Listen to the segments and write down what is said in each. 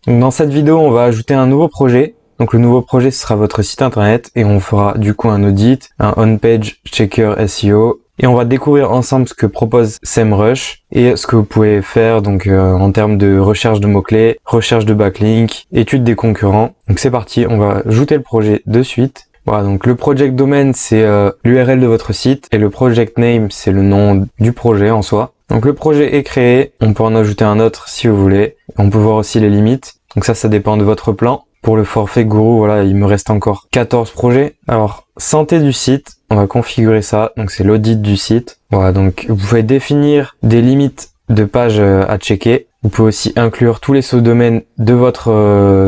Donc, dans cette vidéo, on va ajouter un nouveau projet. Donc le nouveau projet, ce sera votre site internet et on fera du coup un audit, un on-page checker SEO et on va découvrir ensemble ce que propose SEMrush et ce que vous pouvez faire donc en termes de recherche de mots-clés, recherche de backlink, étude des concurrents. Donc c'est parti, on va ajouter le projet de suite. Voilà, donc le project domain c'est l'URL de votre site et le project name c'est le nom du projet en soi. Donc le projet est créé, on peut en ajouter un autre si vous voulez. On peut voir aussi les limites. Donc ça dépend de votre plan. Pour le forfait Guru, voilà, il me reste encore 14 projets. Alors, santé du site, on va configurer ça. Donc c'est l'audit du site. Voilà, donc vous pouvez définir des limites de pages à checker. Vous pouvez aussi inclure tous les sous-domaines de votre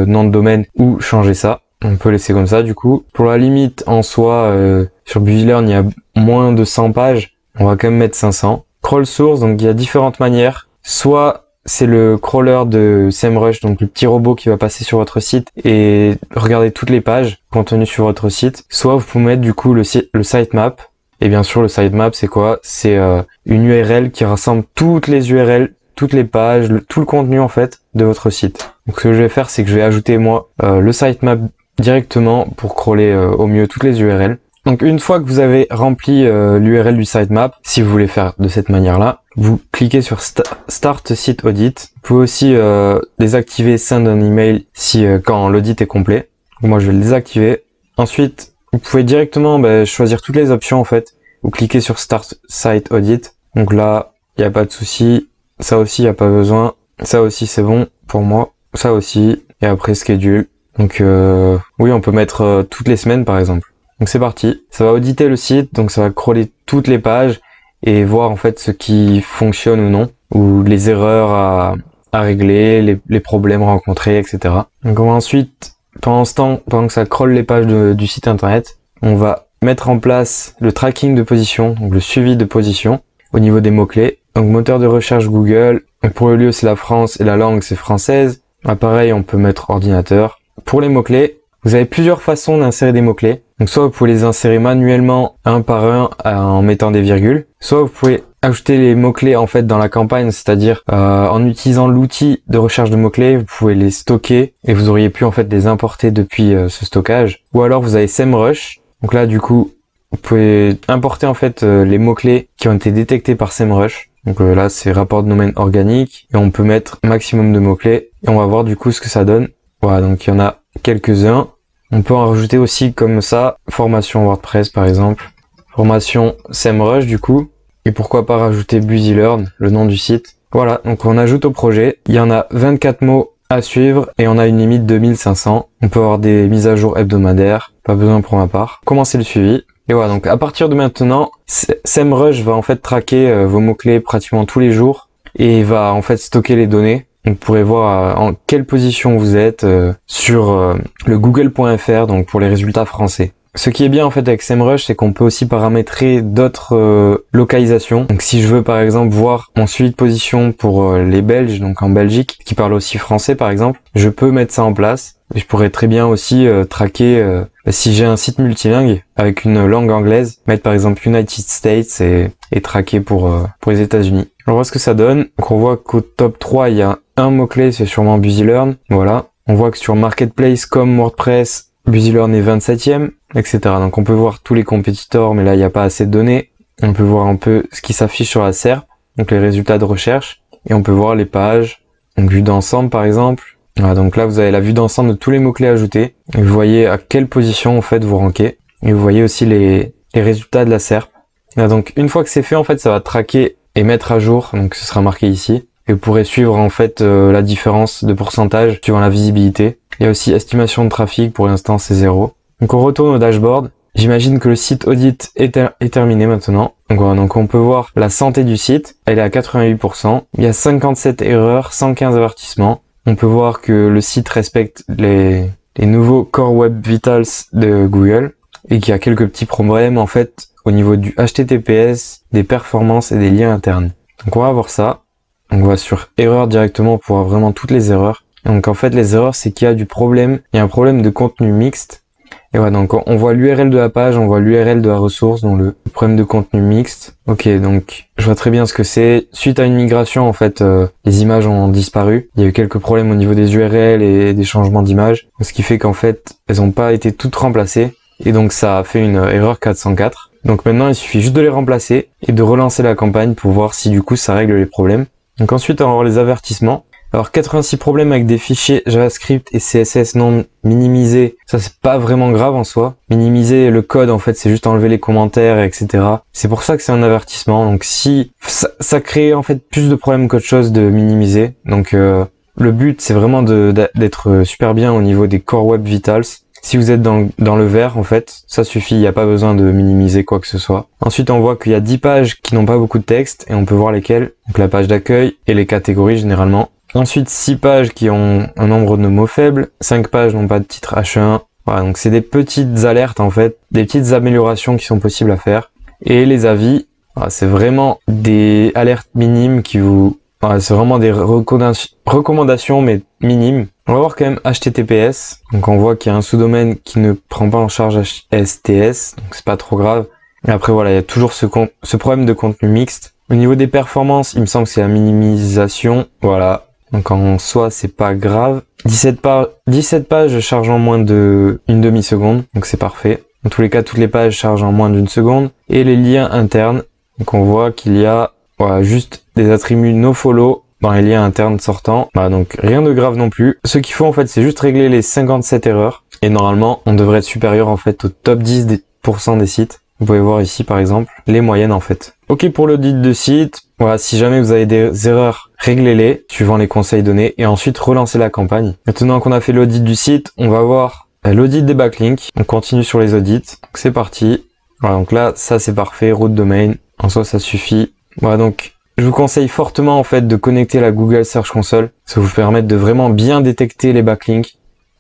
nom de domaine ou changer ça. On peut laisser comme ça du coup. Pour la limite en soi, sur BusyLearn, il y a moins de 100 pages. On va quand même mettre 500. Crawl source, donc il y a différentes manières. Soit c'est le crawler de SEMrush, donc le petit robot qui va passer sur votre site et regarder toutes les pages contenues sur votre site. Soit vous pouvez mettre du coup le sitemap. Et bien sûr, le sitemap, c'est quoi? C'est une URL qui rassemble toutes les URL, toutes les pages, tout le contenu en fait de votre site. Donc ce que je vais faire, c'est que je vais ajouter moi le sitemap directement pour crawler au mieux toutes les URL. Donc une fois que vous avez rempli l'URL du sitemap, si vous voulez faire de cette manière-là, vous cliquez sur Start Site Audit. Vous pouvez aussi désactiver Send an Email si quand l'audit est complet. Donc moi je vais le désactiver. Ensuite, vous pouvez directement choisir toutes les options en fait. Vous cliquez sur Start Site Audit. Donc là, il n'y a pas de souci. Ça aussi, il n'y a pas besoin. Ça aussi, c'est bon pour moi. Ça aussi. Et après Schedule. Donc oui, on peut mettre toutes les semaines par exemple. Donc c'est parti, ça va auditer le site, donc ça va crawler toutes les pages et voir en fait ce qui fonctionne ou non, ou les erreurs à régler, les problèmes rencontrés, etc. Donc on va ensuite, pendant ce temps, pendant que ça crawl les pages du site internet, on va mettre en place le tracking de position, donc le suivi de position au niveau des mots-clés. Donc moteur de recherche Google, donc pour le lieu c'est la France et la langue c'est française. Là, pareil, on peut mettre ordinateur. Pour les mots-clés, vous avez plusieurs façons d'insérer des mots-clés. Donc soit vous pouvez les insérer manuellement un par un en mettant des virgules, soit vous pouvez ajouter les mots-clés en fait dans la campagne, c'est-à-dire en utilisant l'outil de recherche de mots-clés, vous pouvez les stocker et vous auriez pu en fait les importer depuis ce stockage. Ou alors vous avez SEMrush. Donc là du coup, vous pouvez importer en fait les mots-clés qui ont été détectés par SEMrush. Donc là c'est rapport de domaine organique et on peut mettre maximum de mots-clés et on va voir du coup ce que ça donne. Voilà, donc il y en a quelques-uns. On peut en rajouter aussi comme ça, formation WordPress par exemple, formation SEMrush du coup, et pourquoi pas rajouter BusyLearn, le nom du site. Voilà, donc on ajoute au projet, il y en a 24 mots à suivre et on a une limite de 1500. On peut avoir des mises à jour hebdomadaires, pas besoin pour ma part. Commencer le suivi. Et voilà, donc à partir de maintenant, SEMrush va en fait traquer vos mots-clés pratiquement tous les jours et va en fait stocker les données. Vous pourrez voir en quelle position vous êtes sur le google.fr, donc pour les résultats français. Ce qui est bien en fait avec SEMrush, c'est qu'on peut aussi paramétrer d'autres localisations. Donc si je veux par exemple voir mon suivi de position pour les Belges, donc en Belgique, qui parlent aussi français par exemple, je peux mettre ça en place. Et je pourrais très bien aussi traquer si j'ai un site multilingue avec une langue anglaise, mettre par exemple United States et traquer pour les États-Unis. On voit ce que ça donne. Donc on voit qu'au top 3, il y a un mot-clé, c'est sûrement BusyLearn. Voilà. On voit que sur Marketplace comme WordPress, BusyLearn est 27e, etc. Donc on peut voir tous les compétiteurs, mais là il n'y a pas assez de données. On peut voir un peu ce qui s'affiche sur la SERP, donc les résultats de recherche. Et on peut voir les pages, donc vue d'ensemble par exemple. Voilà, donc là vous avez la vue d'ensemble de tous les mots-clés ajoutés. Et vous voyez à quelle position en fait vous rankez. Et vous voyez aussi les résultats de la SERP. Là, donc une fois que c'est fait, en fait ça va traquer et mettre à jour, donc ce sera marqué ici. Et vous pourrez suivre en fait la différence de pourcentage suivant la visibilité. Il y a aussi estimation de trafic, pour l'instant c'est 0. Donc on retourne au dashboard. J'imagine que le site audit est terminé maintenant. Donc voilà, donc on peut voir la santé du site, elle est à 88%. Il y a 57 erreurs, 115 avertissements. On peut voir que le site respecte les nouveaux Core Web Vitals de Google et qu'il y a quelques petits problèmes en fait au niveau du HTTPS, des performances et des liens internes. Donc on va voir ça. Donc on va sur erreurs directement pour voir vraiment toutes les erreurs. Et donc en fait les erreurs c'est qu'il y a du problème, il y a un problème de contenu mixte. Et voilà, donc on voit l'URL de la page, on voit l'URL de la ressource, donc le problème de contenu mixte. Ok, donc je vois très bien ce que c'est. Suite à une migration, en fait, les images ont disparu. Il y a eu quelques problèmes au niveau des URL et des changements d'images, ce qui fait qu'en fait, elles n'ont pas été toutes remplacées. Et donc ça a fait une erreur 404. Donc maintenant, il suffit juste de les remplacer et de relancer la campagne pour voir si du coup ça règle les problèmes. Donc ensuite, on va voir les avertissements. Alors 86 problèmes avec des fichiers JavaScript et CSS non minimisés, ça c'est pas vraiment grave en soi. Minimiser le code en fait c'est juste enlever les commentaires etc. C'est pour ça que c'est un avertissement. Donc si ça crée en fait plus de problèmes qu'autre chose de minimiser. Donc le but c'est vraiment d'être super bien au niveau des Core Web Vitals. Si vous êtes dans le vert, en fait, ça suffit, il n'y a pas besoin de minimiser quoi que ce soit. Ensuite, on voit qu'il y a 10 pages qui n'ont pas beaucoup de texte et on peut voir lesquelles. Donc la page d'accueil et les catégories généralement. Ensuite, 6 pages qui ont un nombre de mots faibles, 5 pages n'ont pas de titre H1. Voilà, donc c'est des petites alertes en fait, des petites améliorations qui sont possibles à faire. Et les avis, voilà, c'est vraiment des alertes minimes qui vous... Voilà, c'est vraiment des recommandations mais minimes. On va voir quand même HTTPS. Donc on voit qu'il y a un sous-domaine qui ne prend pas en charge STS, donc c'est pas trop grave. Et après voilà, il y a toujours ce problème de contenu mixte. Au niveau des performances, il me semble que c'est la minimisation. Voilà. Donc en soi, c'est pas grave. 17 pages chargent en moins de une demi-seconde, donc c'est parfait. Dans tous les cas, toutes les pages chargent en moins d'une seconde. Et les liens internes, donc on voit qu'il y a voilà, juste des attributs nofollow dans les liens internes sortants. Bah, donc rien de grave non plus. Ce qu'il faut en fait, c'est juste régler les 57 erreurs. Et normalement, on devrait être supérieur en fait au top 10% des sites. Vous pouvez voir ici par exemple les moyennes en fait. Ok pour l'audit de site. Voilà, si jamais vous avez des erreurs, réglez-les suivant les conseils donnés et ensuite relancez la campagne. Maintenant qu'on a fait l'audit du site, on va voir l'audit des backlinks. On continue sur les audits. Donc c'est parti. Voilà, donc là, ça c'est parfait. Root domain. En soi, ça suffit. Voilà, donc je vous conseille fortement en fait de connecter la Google Search Console. Ça va vous permettre de vraiment bien détecter les backlinks.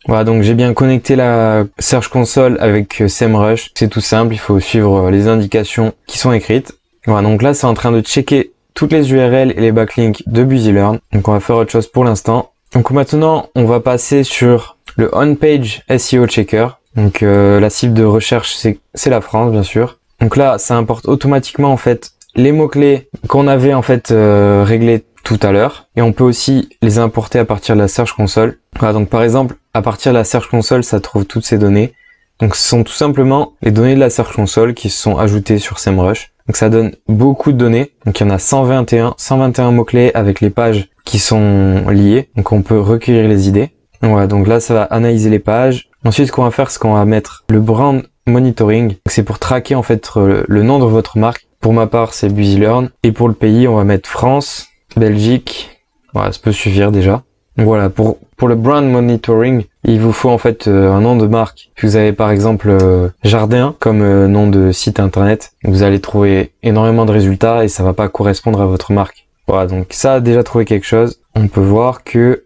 Voilà, donc j'ai bien connecté la Search Console avec SEMrush. C'est tout simple, il faut suivre les indications qui sont écrites. Voilà, donc là c'est en train de checker toutes les URL et les backlinks de BusyLearn. Donc on va faire autre chose pour l'instant. Donc maintenant on va passer sur le On-Page SEO Checker. Donc la cible de recherche c'est la France bien sûr. Donc là ça importe automatiquement en fait les mots-clés qu'on avait en fait réglés tout à l'heure. Et on peut aussi les importer à partir de la Search Console. Voilà, donc par exemple, à partir de la Search Console, ça trouve toutes ces données. Donc ce sont tout simplement les données de la Search Console qui se sont ajoutées sur SEMrush. Donc ça donne beaucoup de données. Donc il y en a 121 mots-clés avec les pages qui sont liées. Donc on peut recueillir les idées. Voilà, donc là ça va analyser les pages. Ensuite ce qu'on va faire, c'est qu'on va mettre le brand monitoring. C'est pour traquer en fait le nom de votre marque. Pour ma part, c'est BusyLearn. Et pour le pays, on va mettre France, Belgique. Voilà, ça peut suffire déjà. Donc voilà, pour le brand monitoring, il vous faut en fait un nom de marque. Si vous avez par exemple Jardin comme nom de site internet, vous allez trouver énormément de résultats et ça va pas correspondre à votre marque. Voilà, donc ça a déjà trouvé quelque chose. On peut voir que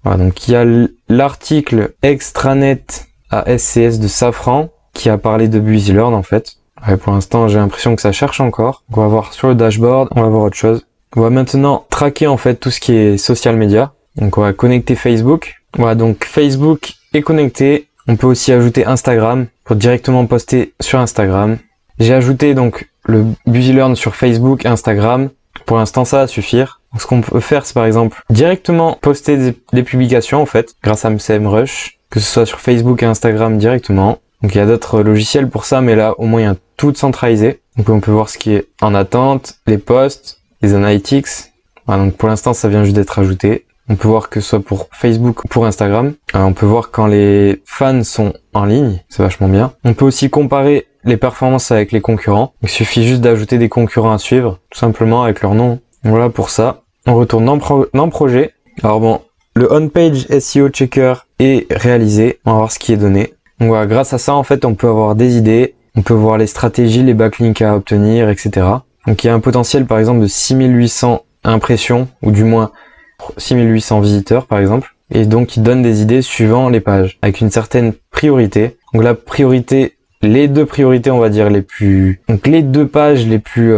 voilà, donc il y a l'article extranet à SCS de Safran qui a parlé de BusyLearn en fait. Ouais, pour l'instant, j'ai l'impression que ça cherche encore. On va voir sur le dashboard, on va voir autre chose. On va maintenant traquer en fait tout ce qui est social media. Donc on va connecter Facebook. Voilà, donc Facebook est connecté. On peut aussi ajouter Instagram pour directement poster sur Instagram. J'ai ajouté donc le BusyLearn sur Facebook et Instagram. Pour l'instant, ça va suffire. Donc, ce qu'on peut faire, c'est par exemple directement poster des publications en fait grâce à SEMrush, que ce soit sur Facebook et Instagram directement. Donc il y a d'autres logiciels pour ça, mais là au moins il y a tout centralisé. Donc on peut voir ce qui est en attente, les posts, les analytics. Voilà, donc pour l'instant ça vient juste d'être ajouté. On peut voir que ce soit pour Facebook ou pour Instagram. On peut voir quand les fans sont en ligne, c'est vachement bien. On peut aussi comparer les performances avec les concurrents. Il suffit juste d'ajouter des concurrents à suivre, tout simplement avec leur nom. Voilà pour ça. On retourne dans projet. Alors bon, le On-Page SEO Checker est réalisé. On va voir ce qui est donné. Donc voilà, grâce à ça, en fait, on peut avoir des idées, on peut voir les stratégies, les backlinks à obtenir, etc. Donc il y a un potentiel, par exemple, de 6800 impressions, ou du moins 6800 visiteurs, par exemple. Et donc, il donne des idées suivant les pages, avec une certaine priorité. Donc la priorité, les deux priorités, on va dire, donc les deux pages les plus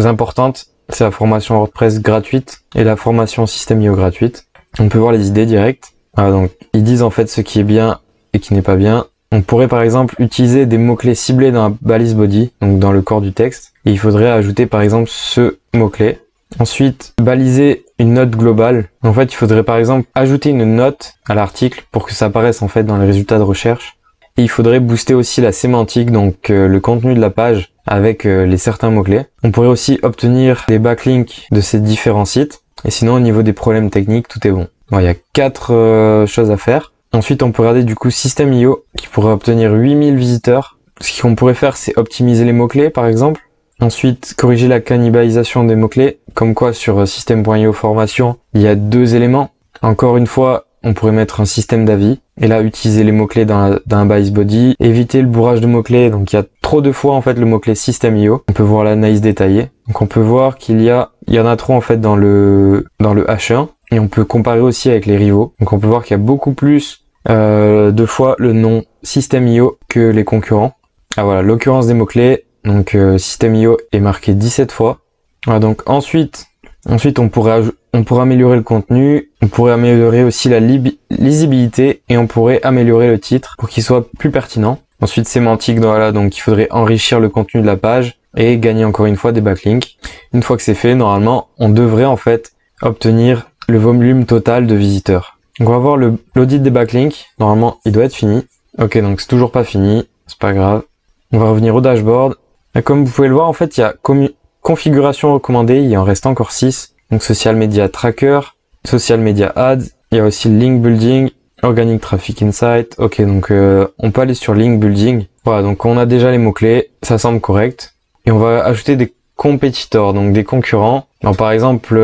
importantes, c'est la formation WordPress gratuite et la formation System.io gratuite. On peut voir les idées directes. Voilà, donc ils disent en fait ce qui est bien et qui n'est pas bien. On pourrait par exemple utiliser des mots-clés ciblés dans la balise body, donc dans le corps du texte. Et il faudrait ajouter par exemple ce mot-clé. Ensuite, baliser une note globale. En fait, il faudrait par exemple ajouter une note à l'article pour que ça apparaisse en fait dans les résultats de recherche. Et il faudrait booster aussi la sémantique, donc le contenu de la page avec les certains mots-clés. On pourrait aussi obtenir des backlinks de ces différents sites. Et sinon, au niveau des problèmes techniques, tout est bon. Bon, il y a 4 choses à faire. Ensuite, on peut regarder du coup System.io qui pourrait obtenir 8000 visiteurs. Ce qu'on pourrait faire, c'est optimiser les mots-clés par exemple. Ensuite, corriger la cannibalisation des mots-clés, comme quoi sur System.io formation, il y a 2 éléments. Encore une fois, on pourrait mettre un système d'avis, et là, utiliser les mots-clés dans un balise body, éviter le bourrage de mots-clés, donc il y a trop de fois en fait le mot-clé System.io. On peut voir l'analyse détaillée. Donc on peut voir il y en a trop en fait dans le H1, et on peut comparer aussi avec les rivaux. Donc on peut voir qu'il y a beaucoup plus de fois le nom System.io que les concurrents. Ah voilà, l'occurrence des mots-clés. Donc System.io est marqué 17 fois. Voilà, donc ensuite on pourrait améliorer le contenu, on pourrait améliorer aussi la lisibilité et on pourrait améliorer le titre pour qu'il soit plus pertinent. Ensuite sémantique, voilà, donc il faudrait enrichir le contenu de la page et gagner encore une fois des backlinks. Une fois que c'est fait, normalement, on devrait en fait obtenir le volume total de visiteurs. Donc on va voir l'audit des backlinks. Normalement, il doit être fini. Ok, donc c'est toujours pas fini, c'est pas grave. On va revenir au dashboard. Et comme vous pouvez le voir, en fait, il y a configuration recommandée, il en reste encore 6. Donc Social Media Tracker, Social Media Ads, il y a aussi Link Building, Organic Traffic Insight. Ok, donc on peut aller sur Link Building. Voilà, donc on a déjà les mots-clés, ça semble correct. Et on va ajouter des compétiteurs, donc des concurrents. Alors, par exemple,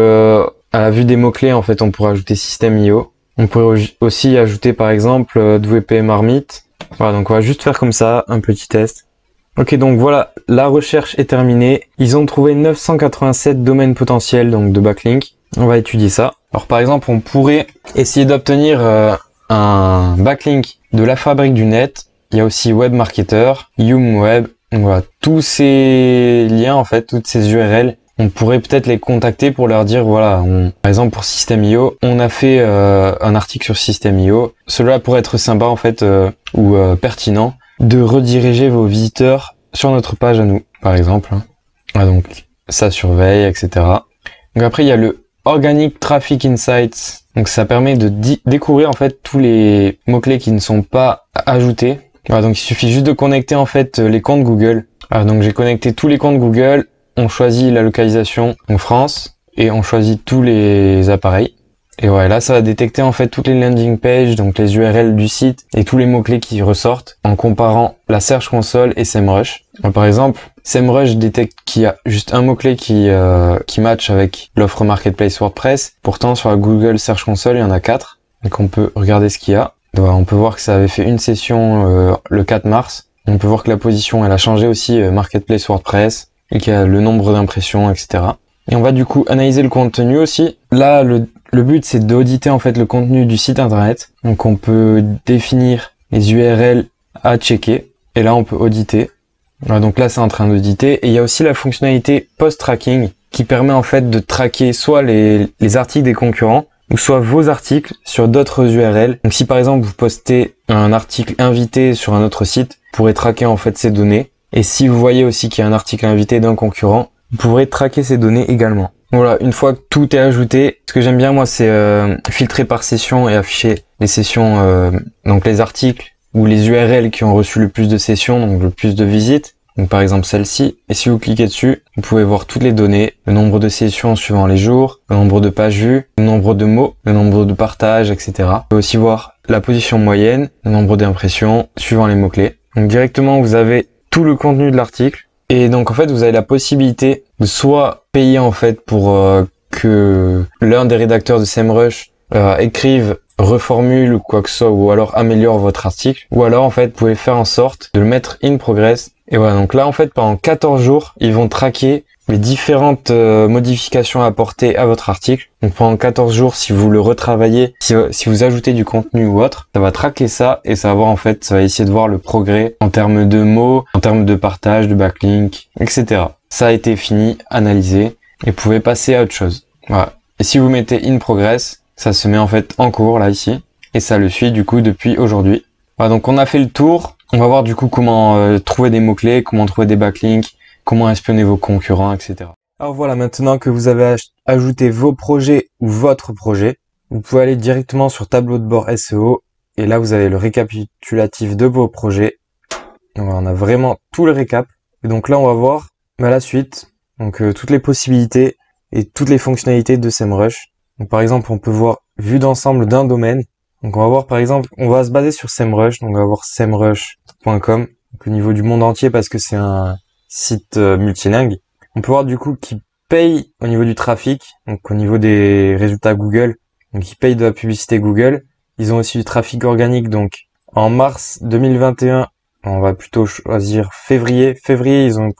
à la vue des mots-clés, en fait, on pourrait ajouter System.io. On pourrait aussi ajouter, par exemple, WP Marmite. Voilà, donc on va juste faire comme ça, un petit test. Ok, donc voilà, la recherche est terminée. Ils ont trouvé 987 domaines potentiels donc de backlink. On va étudier ça. Alors par exemple, on pourrait essayer d'obtenir un backlink de la fabrique du net. Il y a aussi Webmarketer, YumWeb. Donc voilà, tous ces liens en fait, toutes ces URL, on pourrait peut-être les contacter pour leur dire voilà, par exemple pour System.io, on a fait un article sur System.io. Cela pourrait être sympa en fait ou pertinent de rediriger vos visiteurs sur notre page à nous, par exemple. Ah, donc, ça surveille, etc. Donc après, il y a le Organic Traffic Insights. Donc ça permet de découvrir en fait tous les mots-clés qui ne sont pas ajoutés. Voilà, donc il suffit juste de connecter en fait les comptes Google. Alors, donc j'ai connecté tous les comptes Google. On choisit la localisation en France et on choisit tous les appareils. Et ouais, là, ça va détecter en fait toutes les landing pages, donc les URL du site et tous les mots-clés qui ressortent en comparant la Search Console et SEMrush. Par exemple, SEMrush détecte qu'il y a juste un mot-clé qui match avec l'offre Marketplace WordPress. Pourtant, sur la Google Search Console, il y en a 4. Donc on peut regarder ce qu'il y a. Donc, on peut voir que ça avait fait une session le 4 mars. On peut voir que la position, elle a changé aussi Marketplace WordPress et qu'il y a le nombre d'impressions, etc. Et on va du coup analyser le contenu aussi. Là, le but, c'est d'auditer en fait le contenu du site internet. Donc on peut définir les URL à checker. Et là, on peut auditer. Voilà, donc là, c'est en train d'auditer. Et il y a aussi la fonctionnalité post-tracking qui permet en fait de traquer soit les articles des concurrents ou soit vos articles sur d'autres URL. Donc si par exemple, vous postez un article invité sur un autre site, vous pourrez traquer en fait ces données. Et si vous voyez aussi qu'il y a un article invité d'un concurrent, vous pourrez traquer ces données également. Voilà, une fois que tout est ajouté, ce que j'aime bien moi c'est filtrer par session et afficher les sessions, donc les articles ou les URL qui ont reçu le plus de sessions, donc le plus de visites, donc par exemple celle-ci. Et si vous cliquez dessus, vous pouvez voir toutes les données, le nombre de sessions suivant les jours, le nombre de pages vues, le nombre de mots, le nombre de partages, etc. Vous pouvez aussi voir la position moyenne, le nombre d'impressions suivant les mots-clés. Donc directement vous avez tout le contenu de l'article. Et donc en fait vous avez la possibilité de soit payer en fait pour que l'un des rédacteurs de SEMrush écrive, reformule ou quoi que ce soit, ou alors améliore votre article, ou alors en fait vous pouvez faire en sorte de le mettre in progress. Et voilà, donc là en fait pendant 14 jours ils vont traquer les différentes modifications apportées à votre article. Donc pendant 14 jours, si vous le retravaillez, si vous ajoutez du contenu ou autre, ça va traquer ça et ça va voir en fait, ça va essayer de voir le progrès en termes de mots, en termes de partage, de backlink, etc. Ça a été fini, analysé et vous pouvez passer à autre chose. Voilà. Et si vous mettez in progress, ça se met en fait en cours là ici et ça le suit du coup depuis aujourd'hui. Voilà, donc on a fait le tour. On va voir du coup comment trouver des mots-clés, comment trouver des backlinks, comment espionner vos concurrents, etc. Alors voilà, maintenant que vous avez ajouté vos projets ou votre projet, vous pouvez aller directement sur tableau de bord SEO et là vous avez le récapitulatif de vos projets. Donc, on a vraiment tout le récap. Et donc là on va voir la suite, donc toutes les possibilités et toutes les fonctionnalités de SEMrush. Donc par exemple on peut voir vue d'ensemble d'un domaine. Donc on va voir par exemple, on va se baser sur SEMrush, donc on va voir semrush.com, au niveau du monde entier parce que c'est un site multilingue. On peut voir du coup qui paye au niveau du trafic, donc au niveau des résultats Google, donc ils payent de la publicité Google. Ils ont aussi du trafic organique, donc en mars 2021, on va plutôt choisir février. Février, ils ont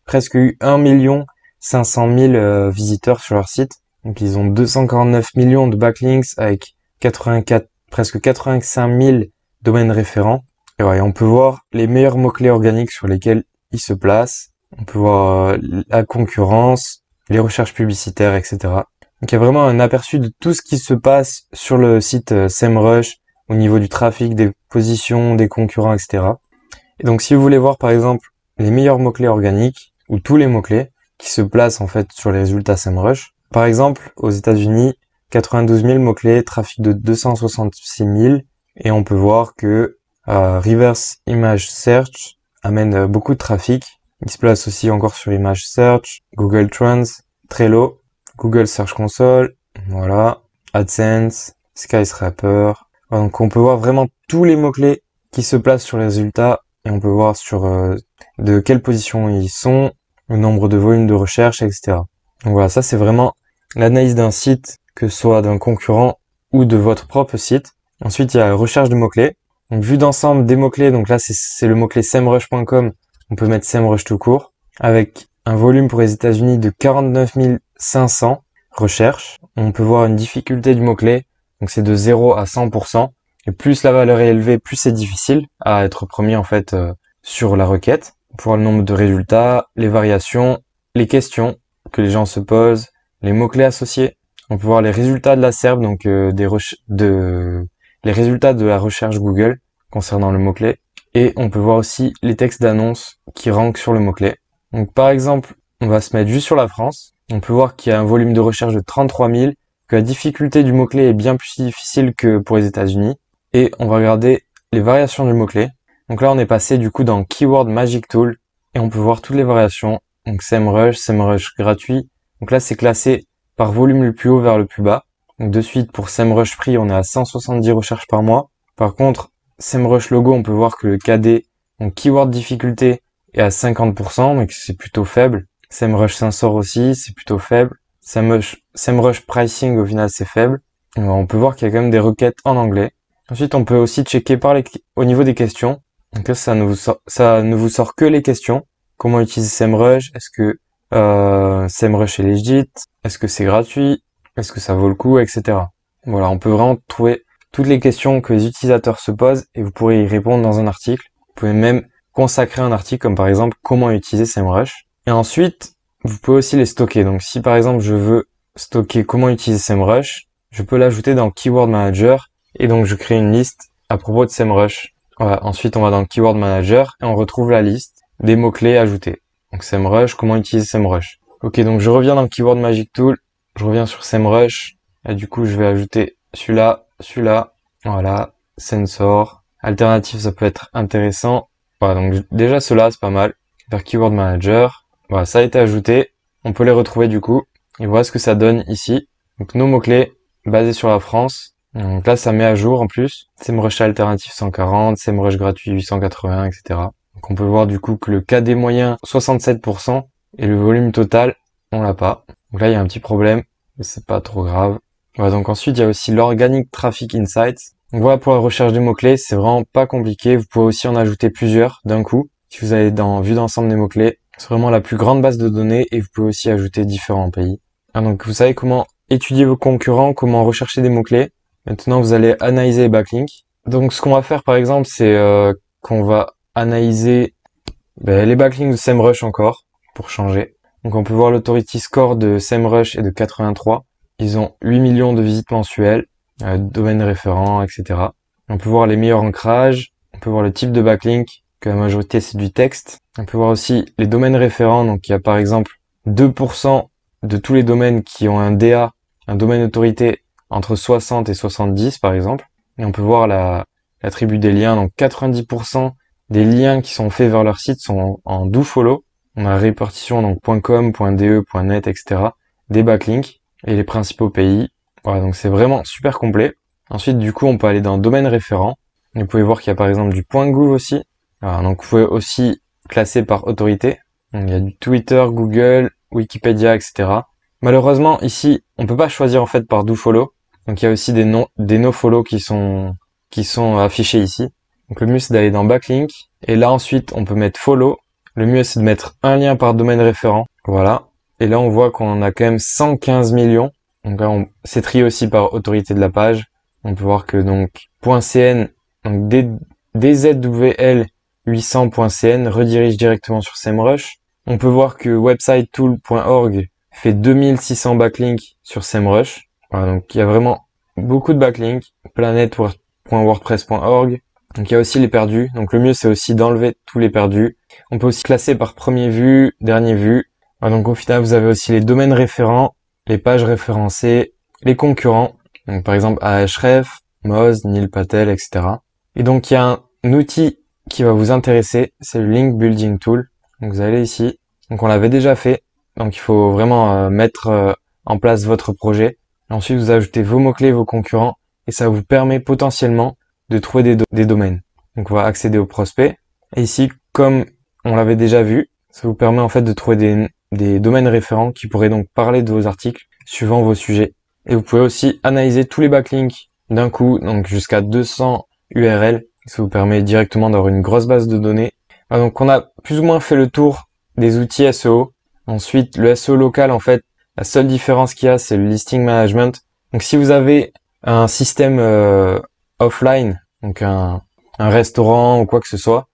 presque eu 1 500 000 visiteurs sur leur site. Donc ils ont 249 millions de backlinks avec 84, presque 85 000 domaines référents. Et ouais, on peut voir les meilleurs mots-clés organiques sur lesquels ils se placent. On peut voir la concurrence, les recherches publicitaires, etc. Donc il y a vraiment un aperçu de tout ce qui se passe sur le site SEMrush au niveau du trafic, des positions, des concurrents, etc. Et donc si vous voulez voir par exemple les meilleurs mots-clés organiques ou tous les mots-clés qui se placent en fait sur les résultats SEMrush, par exemple aux États-Unis, 92 000 mots-clés, trafic de 266 000, et on peut voir que Reverse Image Search amène beaucoup de trafic. Il se place aussi encore sur Image Search, Google Trends, Trello, Google Search Console, voilà, AdSense, Skyscraper. Donc on peut voir vraiment tous les mots-clés qui se placent sur les résultats et on peut voir sur de quelle position ils sont, le nombre de volumes de recherche, etc. Donc voilà, ça c'est vraiment l'analyse d'un site, que ce soit d'un concurrent ou de votre propre site. Ensuite, il y a la recherche de mots-clés. Donc vue d'ensemble des mots-clés, donc là c'est le mot-clé semrush.com, on peut mettre SEMrush tout court, avec un volume pour les États-Unis de 49 500 recherches. On peut voir une difficulté du mot-clé, donc c'est de 0 à 100%. Et plus la valeur est élevée, plus c'est difficile à être premier en fait sur la requête. On peut voir le nombre de résultats, les variations, les questions que les gens se posent, les mots-clés associés. On peut voir les résultats de la SERP, donc les résultats de la recherche Google concernant le mot-clé. Et on peut voir aussi les textes d'annonce qui rankent sur le mot-clé. Donc par exemple, on va se mettre juste sur la France. On peut voir qu'il y a un volume de recherche de 33 000, que la difficulté du mot-clé est bien plus difficile que pour les États-Unis. Et on va regarder les variations du mot-clé. Donc là, on est passé du coup dans Keyword Magic Tool et on peut voir toutes les variations. Donc SEMrush, SEMrush gratuit. Donc là, c'est classé par volume le plus haut vers le plus bas. Donc de suite, pour SEMrush Free, on est à 170 recherches par mois. Par contre, SEMrush Logo, on peut voir que le KD, donc Keyword difficulté, est à 50%, donc c'est plutôt faible. SEMrush Sensor aussi, c'est plutôt faible. SEMrush Pricing, au final, c'est faible. On peut voir qu'il y a quand même des requêtes en anglais. Ensuite, on peut aussi checker au niveau des questions. Donc là, ça ne vous sort que les questions. Comment utiliser SEMrush? Est-ce que SEMrush est legit? Est-ce que c'est gratuit? Est-ce que ça vaut le coup? Etc. Voilà, on peut vraiment trouver toutes les questions que les utilisateurs se posent et vous pourrez y répondre dans un article. Vous pouvez même consacrer un article comme par exemple comment utiliser SEMrush. Et ensuite, vous pouvez aussi les stocker. Donc si par exemple je veux stocker comment utiliser SEMrush, je peux l'ajouter dans Keyword Manager et donc je crée une liste à propos de SEMrush. Voilà. Ensuite on va dans Keyword Manager et on retrouve la liste des mots-clés ajoutés. Donc SEMrush, comment utiliser SEMrush. Ok, donc je reviens dans Keyword Magic Tool, je reviens sur SEMrush et du coup je vais ajouter celui-là, voilà, Sensor. Alternative, ça peut être intéressant. Voilà, donc déjà cela c'est pas mal. Vers Keyword Manager, voilà, ça a été ajouté. On peut les retrouver du coup. Et voilà ce que ça donne ici. Donc nos mots-clés basés sur la France. Donc là, ça met à jour en plus. SEMrush alternatif 140, SEMrush gratuit 880, etc. Donc on peut voir du coup que le KD moyen 67% et le volume total, on l'a pas. Donc là, il y a un petit problème, mais c'est pas trop grave. Voilà, donc ensuite, il y a aussi l'Organic Traffic Insights. Donc voilà, pour la recherche des mots-clés, c'est vraiment pas compliqué. Vous pouvez aussi en ajouter plusieurs d'un coup. Si vous allez dans vue d'ensemble des mots-clés, c'est vraiment la plus grande base de données et vous pouvez aussi ajouter différents pays. Donc vous savez comment étudier vos concurrents, comment rechercher des mots-clés. Maintenant, vous allez analyser les backlinks. Donc ce qu'on va faire par exemple, c'est qu'on va analyser les backlinks de SEMrush encore, pour changer. Donc on peut voir l'authority score de SEMrush est de 83. Ils ont 8 millions de visites mensuelles, domaines référents, etc. On peut voir les meilleurs ancrages, On peut voir le type de backlink, que la majorité c'est du texte. On peut voir aussi les domaines référents, donc il y a par exemple 2% de tous les domaines qui ont un DA, un domaine autorité entre 60 et 70 par exemple. Et on peut voir l'attribut des liens, donc 90% des liens qui sont faits vers leur site sont en dofollow. On a la répartition donc .com, .de, .net, etc. des backlinks et les principaux pays. Voilà, donc c'est vraiment super complet. Ensuite, du coup, on peut aller dans domaine référent. Vous pouvez voir qu'il y a par exemple du .gouv aussi. Voilà, donc vous pouvez aussi classer par autorité. Donc, il y a du Twitter, Google, Wikipédia, etc. Malheureusement, ici, on peut pas choisir en fait par dofollow. Donc il y a aussi des nofollow qui sont affichés ici. Donc le mieux c'est d'aller dans backlink. Et là ensuite, on peut mettre follow. Le mieux c'est de mettre un lien par domaine référent. Voilà. Et là on voit qu'on a quand même 115 millions. Donc là c'est trié aussi par autorité de la page. On peut voir que donc .cn, donc dzwl800.cn redirige directement sur SEMrush. On peut voir que websitetool.org fait 2600 backlinks sur SEMrush. Voilà, donc il y a vraiment beaucoup de backlinks. Planet.wordpress.org. Donc il y a aussi les perdus. Donc le mieux c'est aussi d'enlever tous les perdus. On peut aussi classer par premier vu, dernier vu. Voilà, donc au final vous avez aussi les domaines référents, les pages référencées, les concurrents. Donc par exemple Ahref, Moz, Neil Patel, etc. Et donc il y a un outil qui va vous intéresser, c'est le Link Building Tool. Donc vous allez ici. Donc on l'avait déjà fait. Donc il faut vraiment mettre en place votre projet. Ensuite vous ajoutez vos mots-clés, vos concurrents. Et ça vous permet potentiellement de trouver des domaines. Donc on va accéder au prospect. Et ici, comme on l'avait déjà vu, ça vous permet en fait de trouver des domaines référents qui pourraient donc parler de vos articles suivant vos sujets. Et vous pouvez aussi analyser tous les backlinks d'un coup, donc jusqu'à 200 URL. Ça vous permet directement d'avoir une grosse base de données. Donc on a plus ou moins fait le tour des outils SEO. Ensuite, le SEO local, en fait, la seule différence qu'il y a, c'est le listing management. Donc si vous avez un système offline, donc un restaurant ou quoi que ce soit,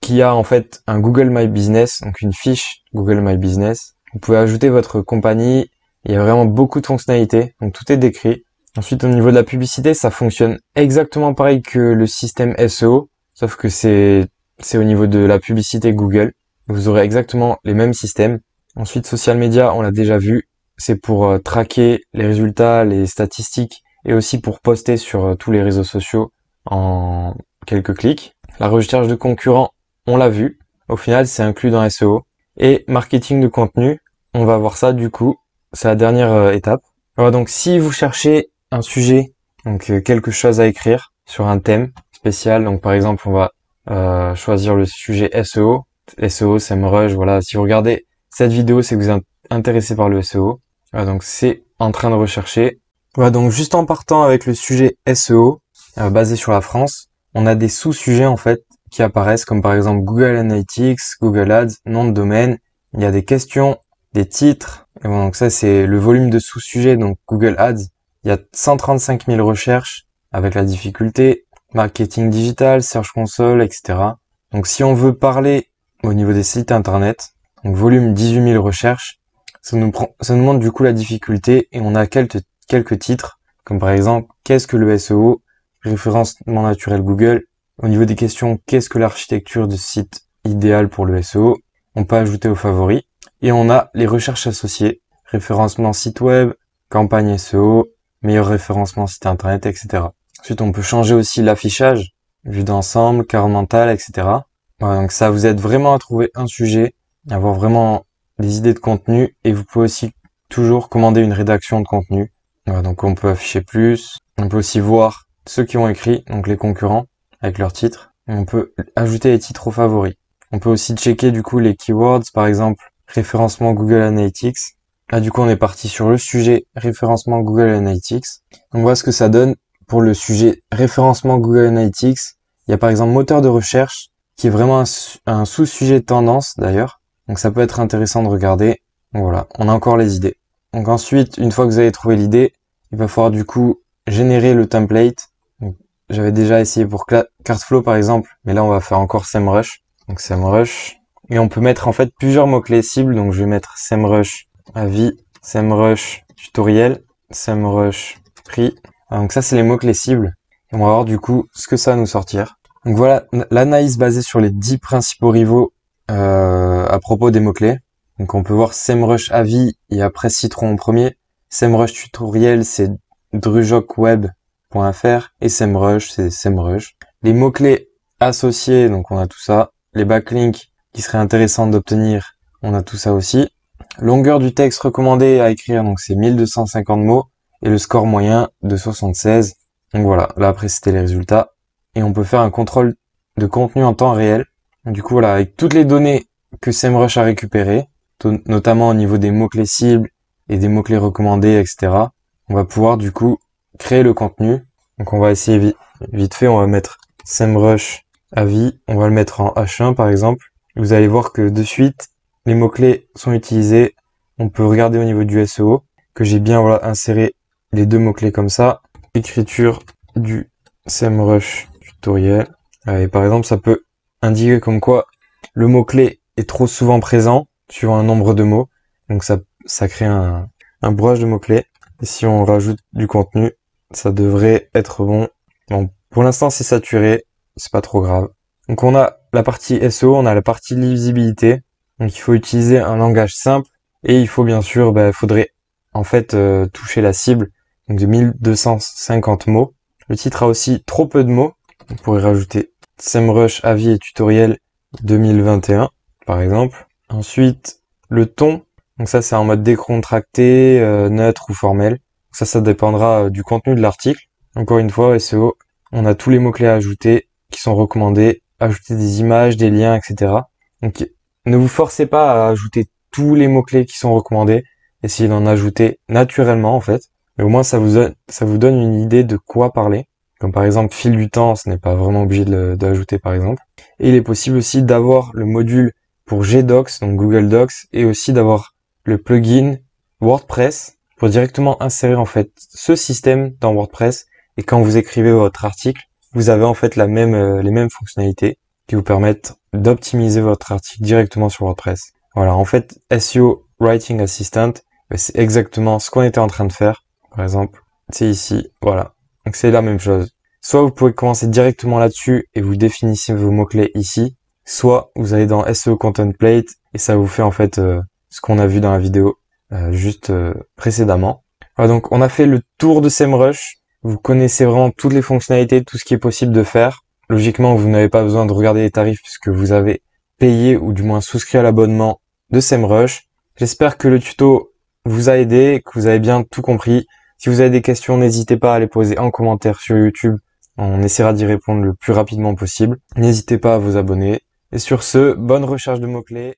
qui a en fait un Google My Business, donc une fiche Google My Business, vous pouvez ajouter votre compagnie. Il y a vraiment beaucoup de fonctionnalités, donc tout est décrit. Ensuite, au niveau de la publicité, ça fonctionne exactement pareil que le système SEO, sauf que c'est au niveau de la publicité Google. Vous aurez exactement les mêmes systèmes. Ensuite, social media, on l'a déjà vu, c'est pour traquer les résultats, les statistiques, et aussi pour poster sur tous les réseaux sociaux en quelques clics. La recherche de concurrents, on l'a vu. Au final, c'est inclus dans SEO. Et marketing de contenu, on va voir ça du coup. C'est la dernière étape. Voilà, donc si vous cherchez un sujet, donc quelque chose à écrire sur un thème spécial, donc par exemple on va choisir le sujet SEO, SEMrush, voilà. Si vous regardez cette vidéo, c'est que vous êtes intéressé par le SEO. Voilà, donc c'est en train de rechercher. Voilà, donc juste en partant avec le sujet SEO, basé sur la France, on a des sous-sujets en fait qui apparaissent comme par exemple Google Analytics, Google Ads, nom de domaine. Il y a des questions, des titres. Et bon, donc ça c'est le volume de sous-sujets, donc Google Ads. Il y a 135 000 recherches avec la difficulté, marketing digital, Search Console, etc. Donc si on veut parler au niveau des sites internet, donc volume 18 000 recherches, ça nous montre du coup la difficulté et on a quelques titres, comme par exemple, qu'est-ce que le SEO, référencement naturel Google. Au niveau des questions, qu'est-ce que l'architecture de site idéal pour le SEO, on peut ajouter aux favoris. Et on a les recherches associées, référencement site web, campagne SEO, meilleur référencement site internet, etc. Ensuite, on peut changer aussi l'affichage, vue d'ensemble, carte mentale, etc. Voilà, donc ça vous aide vraiment à trouver un sujet, avoir vraiment des idées de contenu, et vous pouvez aussi toujours commander une rédaction de contenu. Voilà, donc on peut afficher plus, on peut aussi voir ceux qui ont écrit, donc les concurrents, avec leurs titres, et on peut ajouter les titres aux favoris. On peut aussi checker du coup les keywords, par exemple référencement Google Analytics. Là du coup on est parti sur le sujet référencement Google Analytics. Donc voilà ce que ça donne pour le sujet référencement Google Analytics. Il y a par exemple moteur de recherche qui est vraiment un sous-sujet tendance d'ailleurs. Donc ça peut être intéressant de regarder. Donc voilà, on a encore les idées. Donc ensuite, une fois que vous avez trouvé l'idée, il va falloir du coup générer le template. J'avais déjà essayé pour Cartflow par exemple, mais là on va faire encore SEMrush. Donc SEMrush. Et on peut mettre en fait plusieurs mots-clés cibles. Donc je vais mettre SEMrush avis, SEMrush tutoriel, SEMrush prix. Donc ça c'est les mots-clés cibles. Et on va voir du coup ce que ça va nous sortir. Donc voilà l'analyse basée sur les 10 principaux rivaux à propos des mots-clés. Donc on peut voir SEMrush Avis et après Citron en premier. SEMrush Tutoriel, c'est drujokweb.fr et SEMrush, c'est SEMrush. Les mots-clés associés, donc on a tout ça. Les backlinks qui seraient intéressants d'obtenir, on a tout ça aussi. Longueur du texte recommandé à écrire, donc c'est 1250 mots. Et le score moyen de 76. Donc voilà, là après c'était les résultats. Et on peut faire un contrôle de contenu en temps réel. Donc, du coup voilà, avec toutes les données que SEMrush a récupérées, notamment au niveau des mots-clés cibles et des mots-clés recommandés, etc. On va pouvoir du coup créer le contenu. Donc on va essayer vite fait, on va mettre SEMrush Avis, on va le mettre en H1 par exemple. Vous allez voir que de suite, les mots-clés sont utilisés. On peut regarder au niveau du SEO que j'ai bien inséré les 2 mots-clés comme ça. Écriture du SEMrush tutoriel. Et par exemple, ça peut indiquer comme quoi le mot-clé est trop souvent présent suivant un nombre de mots. Donc ça crée un brouillage de mots-clés. Et si on rajoute du contenu, ça devrait être bon. Bon, pour l'instant, c'est saturé. C'est pas trop grave. Donc on a la partie SEO, on a la partie lisibilité. Donc il faut utiliser un langage simple. Et il faut bien sûr, faudrait en fait toucher la cible. Donc de 1250 mots. Le titre a aussi trop peu de mots. On pourrait rajouter SEMrush Avis et tutoriel 2021 par exemple. Ensuite, le ton. Donc ça c'est en mode décontracté, neutre ou formel. Ça dépendra du contenu de l'article. Encore une fois, SEO, on a tous les mots-clés à ajouter qui sont recommandés. Ajouter des images, des liens, etc. Donc ne vous forcez pas à ajouter tous les mots-clés qui sont recommandés. Essayez d'en ajouter naturellement en fait. Mais au moins ça vous donne une idée de quoi parler. Comme par exemple fil du temps, ce n'est pas vraiment obligé d'ajouter par exemple. Et il est possible aussi d'avoir le module pour Gdocs, donc Google Docs, et aussi d'avoir le plugin WordPress pour directement insérer en fait ce système dans WordPress. Et quand vous écrivez votre article, vous avez en fait les mêmes fonctionnalités qui vous permettent d'optimiser votre article directement sur WordPress. Voilà, en fait, SEO Writing Assistant, c'est exactement ce qu'on était en train de faire. Par exemple, c'est ici, voilà. Donc c'est la même chose. Soit vous pouvez commencer directement là-dessus et vous définissez vos mots-clés ici, soit vous allez dans SEO Contemplate et ça vous fait en fait ce qu'on a vu dans la vidéo juste précédemment. Voilà, donc on a fait le tour de SEMrush. Vous connaissez vraiment toutes les fonctionnalités, tout ce qui est possible de faire. Logiquement, vous n'avez pas besoin de regarder les tarifs puisque vous avez payé ou du moins souscrit à l'abonnement de SEMrush. J'espère que le tuto vous a aidé, que vous avez bien tout compris. Si vous avez des questions, n'hésitez pas à les poser en commentaire sur YouTube. On essaiera d'y répondre le plus rapidement possible. N'hésitez pas à vous abonner. Et sur ce, bonne recherche de mots-clés.